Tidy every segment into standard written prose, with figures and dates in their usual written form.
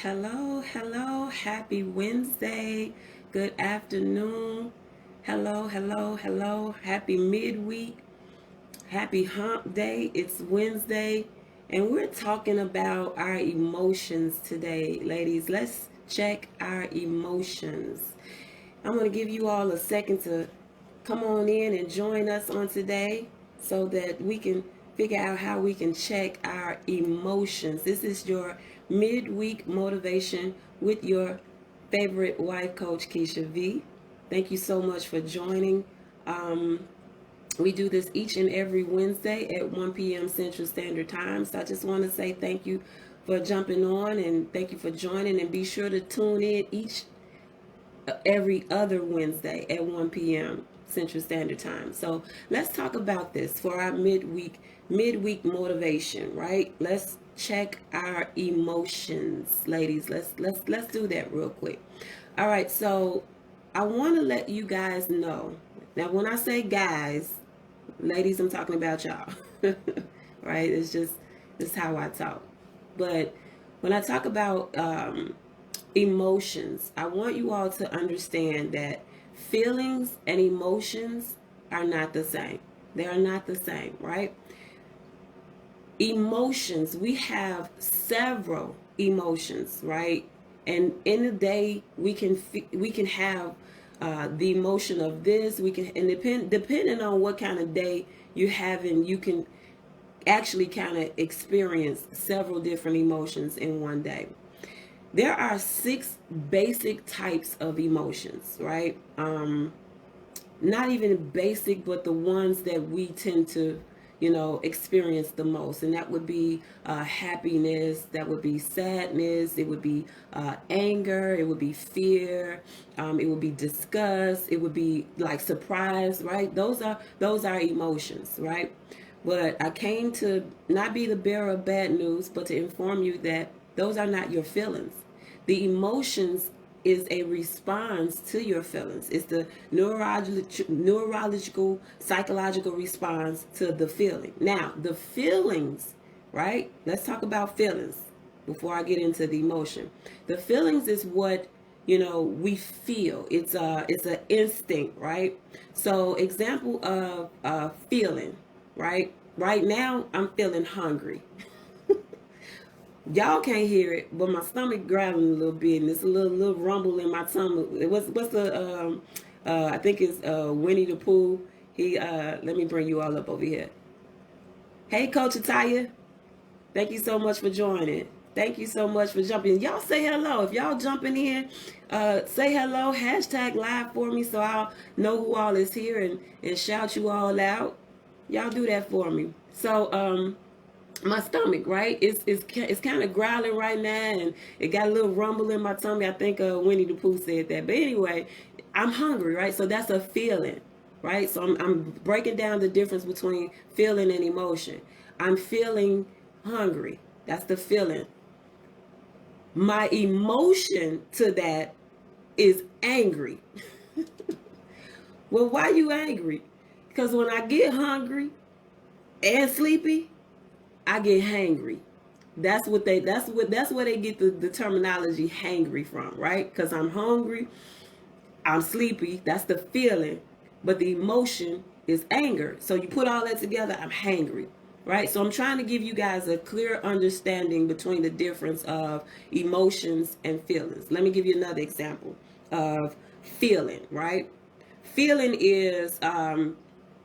Hello. Happy Wednesday. Good afternoon. Hello. Happy midweek. Happy hump day. It's Wednesday. And we're talking about our emotions today, ladies. Let's check our emotions. I'm going to give you all a second to come on in and join us on today so that we can figure out how we can check our emotions. This is your midweek motivation with your favorite wife coach, Kesha V. Thank you so much for joining. We do this each and every Wednesday at 1 p.m. Central Standard Time. So I just want to say thank you for jumping on and thank you for joining, and be sure to tune in every other Wednesday at 1 p.m. Central Standard Time. So let's talk about this for our midweek motivation, right? Let's check our emotions, ladies. Let's do that real quick. All right, so I want to let you guys know. Now, when I say guys, ladies, I'm talking about y'all. Right? It's how I talk. But when I talk about emotions, I want you all to understand that feelings and emotions are not the same. They are not the same, right? Emotions, we have several emotions, right? And in the day, we can have the emotion of this. We can, and depending on what kind of day you're having, you can actually kind of experience several different emotions in one day. There are 6 basic types of emotions, right? Not even basic, but the ones that we tend to, experience the most. And that would be happiness, that would be sadness, it would be anger, it would be fear, it would be disgust, it would be like surprise, right? Those are emotions, right? But I came to not be the bearer of bad news, but to inform you that those are not your feelings. The emotions is a response to your feelings. It's the neurological, psychological response to the feeling. Now, the feelings, right? Let's talk about feelings before I get into the emotion. The feelings is what we feel. It's an instinct, right? So, example of feeling, right? Right now, I'm feeling hungry. Y'all can't hear it, but my stomach growling a little bit, and it's a little rumble in my tummy. What's the I think it's Winnie the Pooh. He let me bring you all up over here. Hey, Coach Ataya, thank you so much for joining. Thank you so much for jumping. Y'all say hello. If y'all jumping in, say hello. Hashtag live for me so I'll know who all is here and shout you all out. Y'all do that for me. So my stomach, right? It's kind of growling right now, and it got a little rumble in my tummy. I think Winnie the Pooh said that. But anyway, I'm hungry, right? So that's a feeling, right? So I'm breaking down the difference between feeling and emotion. I'm feeling hungry. That's the feeling. My emotion to that is angry. Well, why you angry? Because when I get hungry and sleepy, I get hangry. That's where they get the terminology hangry from, right? Because I'm hungry, I'm sleepy, that's the feeling, but the emotion is anger. So you put all that together, I'm hangry, right? So I'm trying to give you guys a clear understanding between the difference of emotions and feelings. Let me give you another example of feeling, right? Feeling is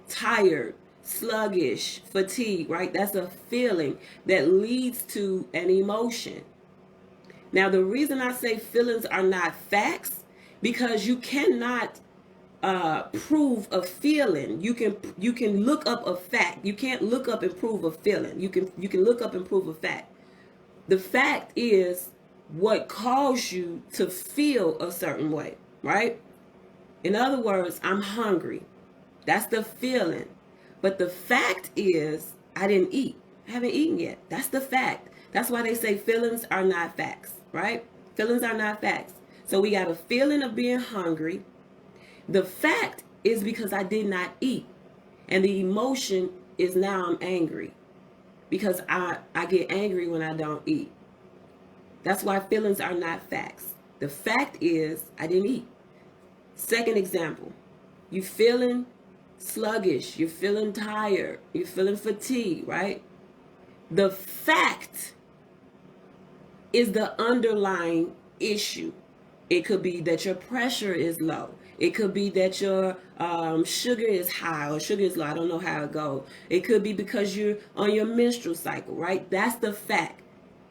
tired, sluggish, fatigue, right? That's a feeling that leads to an emotion. Now, the reason I say feelings are not facts, because you cannot prove a feeling. You can look up a fact. You can't look up and prove a feeling. You can look up and prove a fact. The fact is what caused you to feel a certain way, right? In other words, I'm hungry. That's the feeling. But the fact is, I didn't eat. I haven't eaten yet. That's the fact. That's why they say feelings are not facts, right? Feelings are not facts. So we got a feeling of being hungry. The fact is because I did not eat. And the emotion is now I'm angry. Because I get angry when I don't eat. That's why feelings are not facts. The fact is, I didn't eat. Second example, you feeling sluggish, you're feeling tired, you're feeling fatigued, right? The fact is the underlying issue. It could be that your pressure is low. It could be that your sugar is high or sugar is low. I don't know how it goes. It could be because you're on your menstrual cycle, right? That's the fact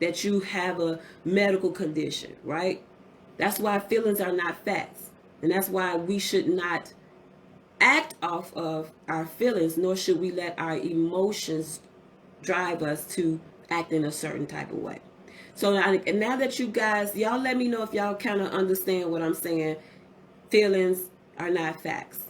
that you have a medical condition, right? That's why feelings are not facts. And that's why we should not act off of our feelings, nor should we let our emotions drive us to act in a certain type of way. So now that you guys, y'all let me know if y'all kind of understand what I'm saying. Feelings are not facts,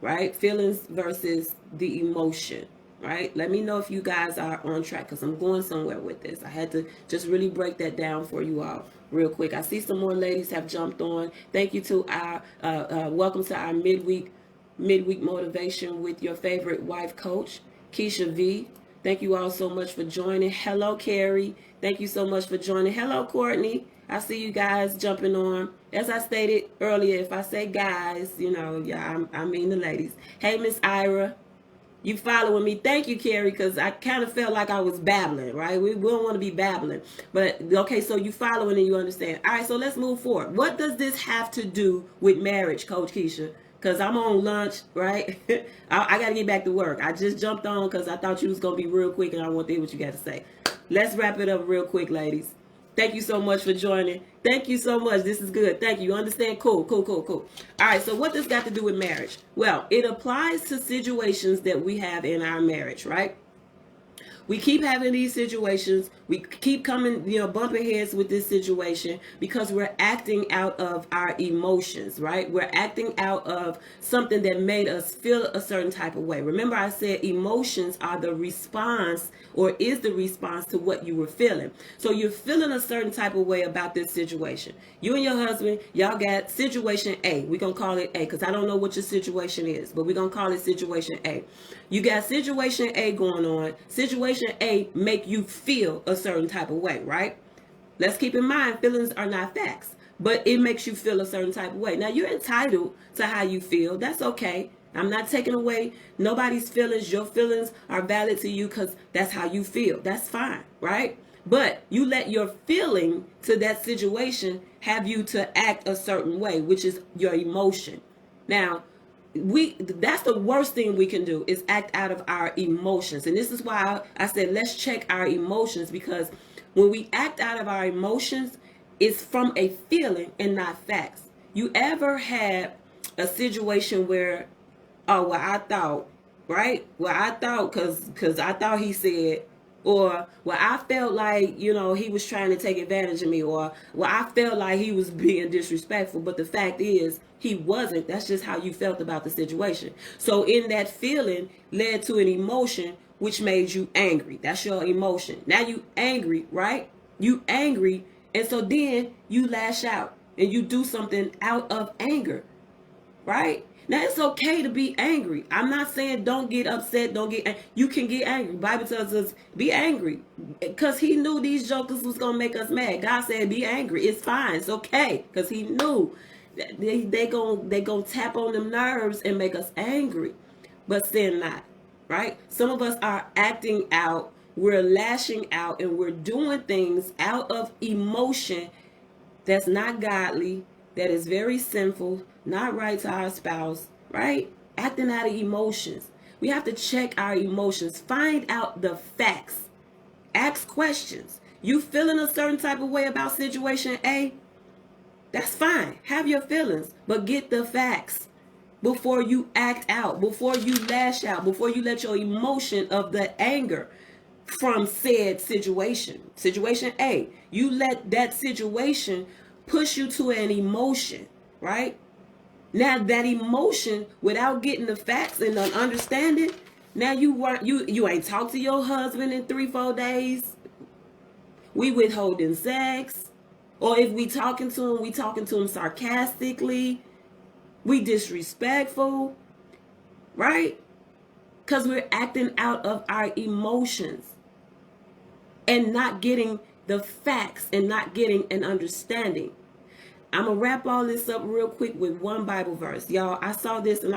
right? Feelings versus the emotion, right? Let me know if you guys are on track, because I'm going somewhere with this. I had to just really break that down for you all real quick. I see some more ladies have jumped on. Thank you to our, welcome to our midweek motivation with your favorite wife coach, Kesha V. Thank you all so much for joining. Hello, Carrie. Thank you so much for joining. Hello, Courtney. I see you guys jumping on. As I stated earlier, if I say guys, you know, yeah, I mean the ladies. Hey, Miss Ira. You following me? Thank you, Carrie, because I kind of felt like I was babbling, right? We don't want to be babbling. But, okay, so you following and you understand. All right, so let's move forward. What does this have to do with marriage, Coach Kesha? Because I'm on lunch, right? I got to get back to work. I just jumped on because I thought you was going to be real quick and I want to hear what you got to say. Let's wrap it up real quick, ladies. Thank you so much for joining. Thank you so much. This is good. Thank you. You understand? Cool. All right, so what does got to do with marriage? Well, it applies to situations that we have in our marriage, right? We keep having these situations. We keep coming, bumping heads with this situation because we're acting out of our emotions, right? We're acting out of something that made us feel a certain type of way. Remember, I said emotions are the response or is the response to what you were feeling. So you're feeling a certain type of way about this situation. You and your husband, y'all got situation A. We're going to call it A because I don't know what your situation is, but we're going to call it situation A. You got situation A going on. Situation A make you feel a certain type of way, right? Let's keep in mind, feelings are not facts, but it makes you feel a certain type of way. Now, you're entitled to how you feel. That's okay. I'm not taking away nobody's feelings. Your feelings are valid to you because that's how you feel. That's fine, right? But you let your feeling to that situation have you to act a certain way, which is your emotion. Now, that's the worst thing we can do is act out of our emotions. And this is why I said let's check our emotions, because when we act out of our emotions, it's from a feeling and not facts. You ever had a situation where, oh, well, I thought, right? Well, I thought because I thought he said, or, well, I felt like, he was trying to take advantage of me, or, well, I felt like he was being disrespectful, but the fact is, he wasn't. That's just how you felt about the situation. So in that feeling led to an emotion which made you angry. That's your emotion. Now you angry, right? You angry, and so then you lash out and you do something out of anger, right? Now, it's okay to be angry. I'm not saying don't get upset, you can get angry. The Bible tells us be angry because he knew these jokers was going to make us mad. God said be angry. It's fine. It's okay because he knew they gonna tap on them nerves and make us angry, but sin not, right? Some of us are acting out, we're lashing out, and we're doing things out of emotion that's not godly, that is very sinful, not right to our spouse, right? Acting out of emotions. We have to check our emotions, find out the facts, ask questions. You feeling a certain type of way about situation A? That's fine. Have your feelings, but get the facts before you act out, before you lash out, before you let your emotion of the anger from said situation. Situation A, you let that situation push you to an emotion, right? Now that emotion, without getting the facts and the understanding, now you ain't talked to your husband in 3-4 days. We withholding sex. Or if we talking to him sarcastically. We disrespectful, right? Because we're acting out of our emotions and not getting the facts and not getting an understanding. I'm going to wrap all this up real quick with one Bible verse. Y'all, I saw this and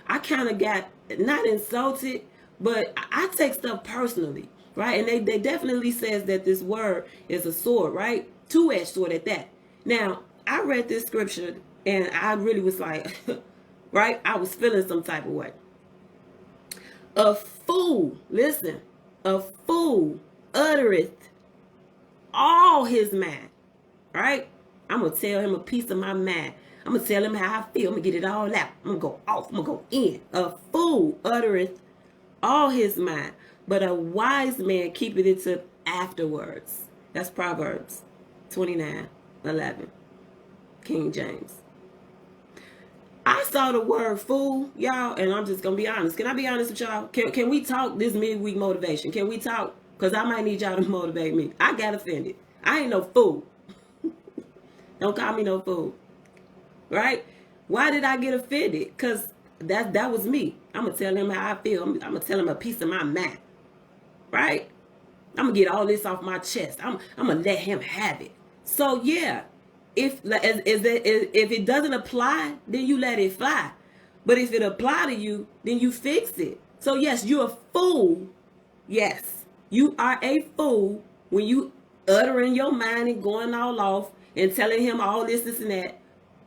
I kind of got not insulted, but I take stuff personally, right? And they definitely says that this word is a sword, right? Two-edged sword at that. Now, I read this scripture and I really was like, right? I was feeling some type of way. A fool, listen, a fool uttereth all his mind, right? I'm going to tell him a piece of my mind. I'm going to tell him how I feel. I'm going to get it all out. I'm going to go off. I'm going to go in. A fool uttereth all his mind, but a wise man keepeth it to afterwards. That's Proverbs 29:11, King James. I saw the word fool, y'all, and I'm just going to be honest. Can I be honest with y'all? Can we talk this midweek motivation? Can we talk? Because I might need y'all to motivate me. I got offended. I ain't no fool. Don't call me no fool. Right? Why did I get offended? Because that was me. I'm going to tell him how I feel. I'm going to tell him a piece of my mind. Right? I'm going to get all this off my chest. I'm going to let him have it. So, yeah. If it doesn't apply, then you let it fly. But if it apply to you, then you fix it. So, yes, you're a fool. Yes, you are a fool when you uttering your mind and going all off and telling him all this and that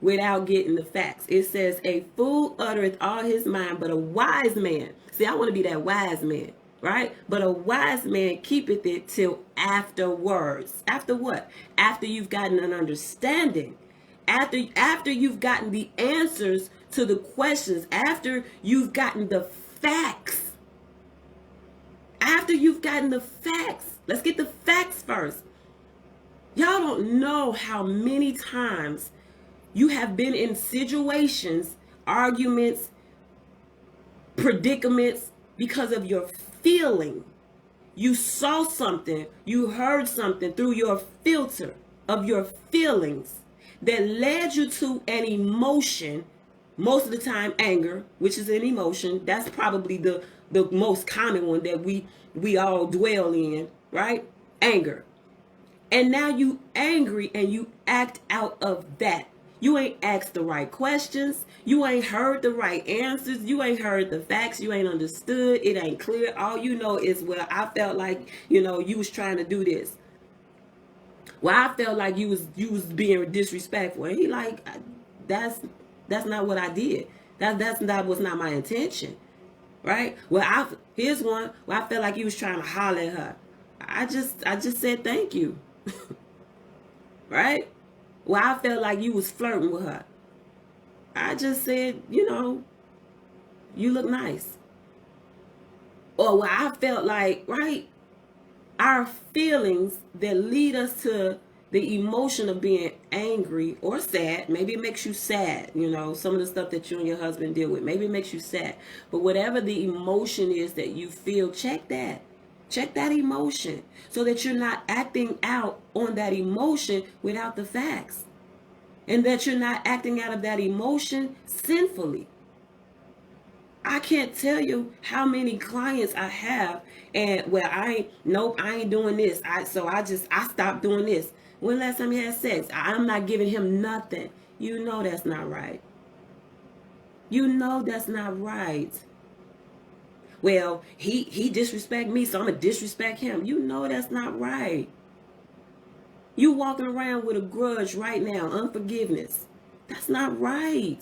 without getting the facts. It says, a fool uttereth all his mind, but a wise man. See, I want to be that wise man, right? But a wise man keepeth it till afterwards. After what? After you've gotten an understanding. After you've gotten the answers to the questions. After you've gotten the facts. After you've gotten the facts. Let's get the facts first. Y'all don't know how many times you have been in situations, arguments, predicaments because of your feeling. You saw something, you heard something through your filter of your feelings that led you to an emotion, most of the time anger, which is an emotion. That's probably the most common one that we all dwell in, right? Anger. And now you angry and you act out of that. You ain't asked the right questions. You ain't heard the right answers. You ain't heard the facts. You ain't understood. It ain't clear. All you know is, well, I felt like, you was trying to do this. Well, I felt like you was being disrespectful. And he like, that's not what I did. That was not my intention. Right? Well, here's one where I felt like he was trying to holler at her. I just said thank you. Right? Well, I felt like you was flirting with her. I just said, you look nice. Or well, I felt like, right, our feelings that lead us to the emotion of being angry or sad. Maybe it makes you sad, some of the stuff that you and your husband deal with. Maybe it makes you sad. But whatever the emotion is that you feel, check that. Check that emotion so that you're not acting out on that emotion without the facts. And that you're not acting out of that emotion sinfully. I can't tell you how many clients I have and I ain't doing this. I stopped doing this. When last time you had sex? I'm not giving him nothing. That's not right. That's not right. Well, he disrespect me, so I'm going to disrespect him. That's not right. You walking around with a grudge right now, unforgiveness. That's not right.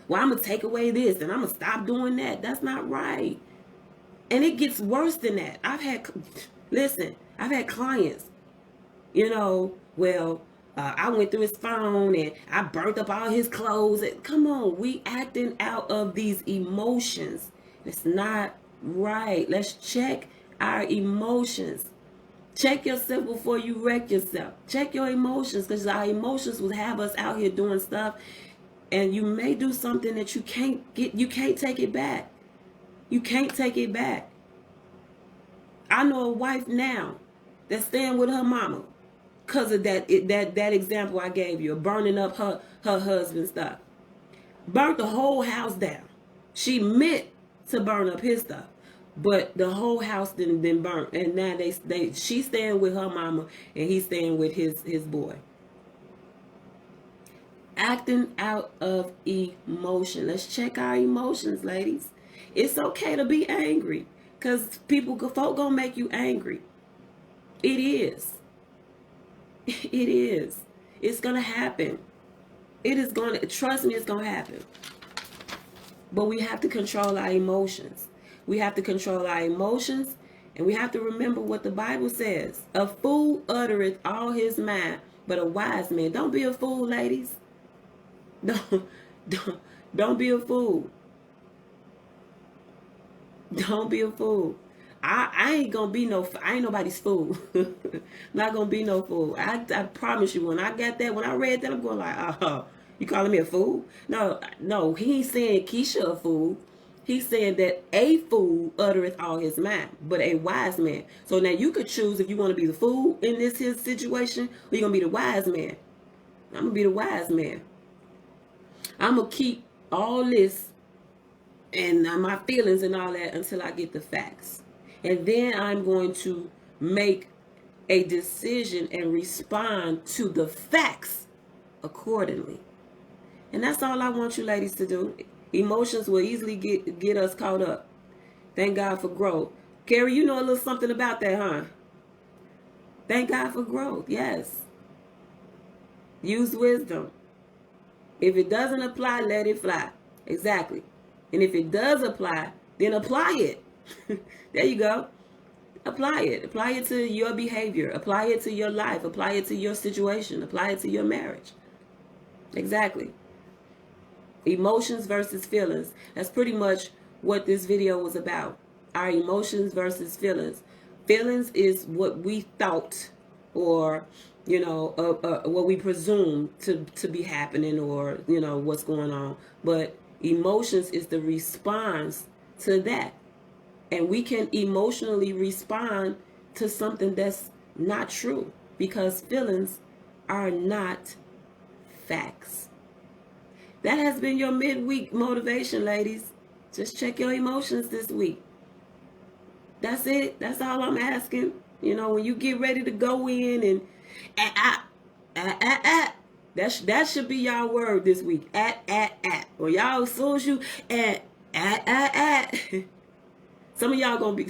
Well, I'm going to take away this and I'm going to stop doing that. That's not right. And it gets worse than that. I've had clients, I went through his phone and I burnt up all his clothes. Come on, we acting out of these emotions. It's not right. Let's check our emotions. Check yourself before you wreck yourself. Check your emotions, because our emotions will have us out here doing stuff, and you may do something that you can't take it back. You can't take it back. I know a wife now that's staying with her mama because of that example I gave you, of burning up her husband's stuff. Burnt the whole house down. She meant to burn up his stuff, But the whole house then burnt, and now she's staying with her mama, and he's staying with his boy. Acting out of emotion. Let's check our emotions, ladies. It's okay to be angry, because folk gonna make you angry. It is. It is. It's gonna happen. It is gonna, trust me, it's gonna happen. But we have to control our emotions. We have to control our emotions, and we have to remember what the Bible says. A fool uttereth all his mind, but a wise man. Don't be a fool, ladies. Don't be a fool. Don't be a fool. I ain't gonna be I ain't nobody's fool. Not gonna be no fool. I promise you, when I read that, I'm going like, oh, you calling me a fool? No, he ain't saying Kesha a fool. He's saying that a fool uttereth all his mind, but a wise man. So now you could choose if you want to be the fool in his situation, or you're gonna be the wise man. I'm gonna be the wise man. I'm gonna keep all this and my feelings and all that until I get the facts. And then I'm going to make a decision and respond to the facts accordingly. And that's all I want you ladies to do. Emotions will easily get us caught up. Thank God for growth. Carrie, you know a little something about that, huh? Thank God for growth, yes. Use wisdom. If it doesn't apply, let it fly. Exactly. And if it does apply, then apply it. There you go. Apply it. Apply it to your behavior. Apply it to your life. Apply it to your situation. Apply it to your marriage. Exactly. Emotions versus feelings. That's pretty much what this video was about. Our emotions versus feelings. Feelings is what we thought, or what we presume to be happening, or what's going on. But emotions is the response to that. And we can emotionally respond to something that's not true, because feelings are not facts. That has been your midweek motivation, ladies. Just check your emotions this week. That's it. That's all I'm asking. When you get ready to go in and that should be y'all word this week. Well, y'all, as soon as you some of y'all gonna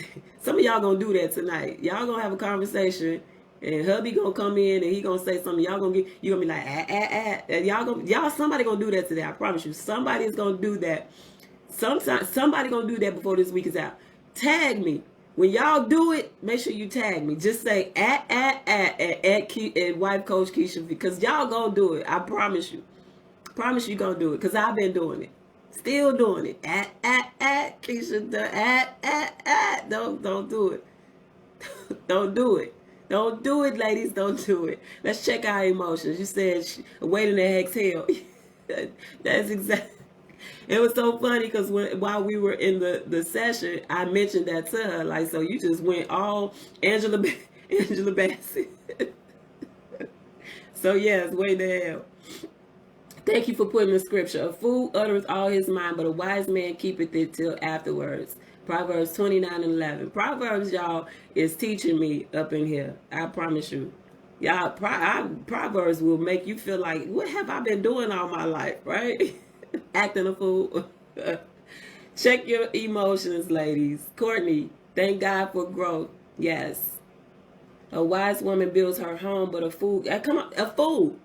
do that tonight. Y'all gonna have a conversation, and hubby gonna come in and he gonna say something. You gonna be like and somebody gonna do that today. I promise you, somebody is gonna do that. Somebody gonna do that before this week is out. Tag me when y'all do it. Make sure you tag me. Just say at Wife Coach Kesha, because y'all gonna do it. I promise you. Promise you gonna do it, because I've been doing it. Still doing it. Kesha, don't do it. Don't do it. Don't do it, ladies. Don't do it. Let's check our emotions. You said wait and exhale. That's exactly. It was so funny because while we were in the session, I mentioned that to her. Like, so you just went all Angela Bassett. So yes, wait the hell. Thank you for putting the scripture. A fool uttereth all his mind, but a wise man keepeth it till afterwards. Proverbs 29:11. Proverbs, y'all, is teaching me up in here. I promise you. Y'all, Proverbs will make you feel like, what have I been doing all my life, right? Acting a fool. Check your emotions, ladies. Courtney, thank God for growth. Yes. A wise woman builds her home, but a fool, a fool.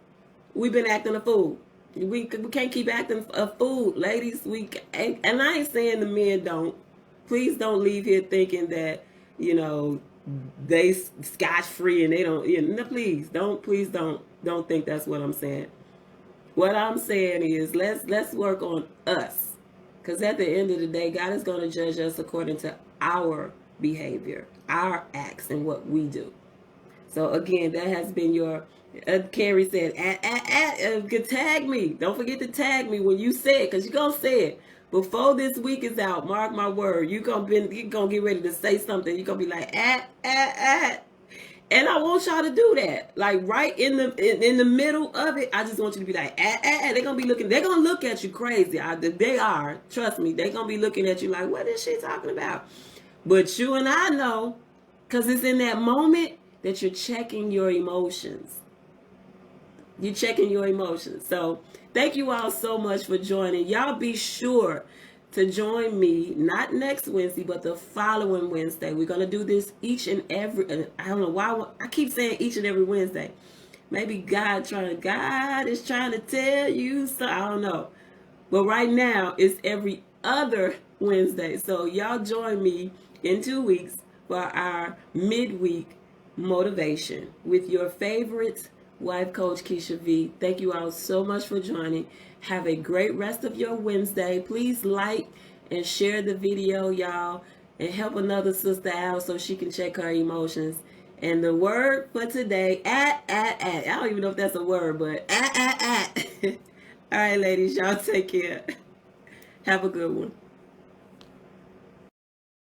We've been acting a fool. We can't keep acting a fool, ladies. And I ain't saying the men don't. Please don't leave here thinking that, they scotch free and they don't. No, please don't think that's what I'm saying. What I'm saying is let's work on us, because at the end of the day, God is going to judge us according to our behavior, our acts, and what we do. So again, that has been your. Carrie said, tag me. Don't forget to tag me when you say it, because you're going to say it. Before this week is out, mark my word, you're gonna get ready to say something. You're going to be like, And I want y'all to do that. Like right in the middle of it, I just want you to be like, They're going to be looking, they're going to look at you crazy. They are. Trust me. They're going to be looking at you like, what is she talking about? But you and I know, because it's in that moment that you're checking your emotions. You're checking your emotions. So thank you all so much for joining. Y'all be sure to join me, not next Wednesday, but the following Wednesday. We're going to do this each and every, I don't know why I keep saying each and every Wednesday. Maybe God is trying to tell you so. I don't know. But right now it's every other Wednesday. So y'all join me in 2 weeks for our midweek motivation with your favorite Wife Coach Kesha V. Thank you all so much for joining. Have a great rest of your Wednesday. Please like and share the video, y'all, and help another sister out so she can check her emotions. And the word for today, I don't even know if that's a word, but All right, ladies, y'all take care. Have a good one.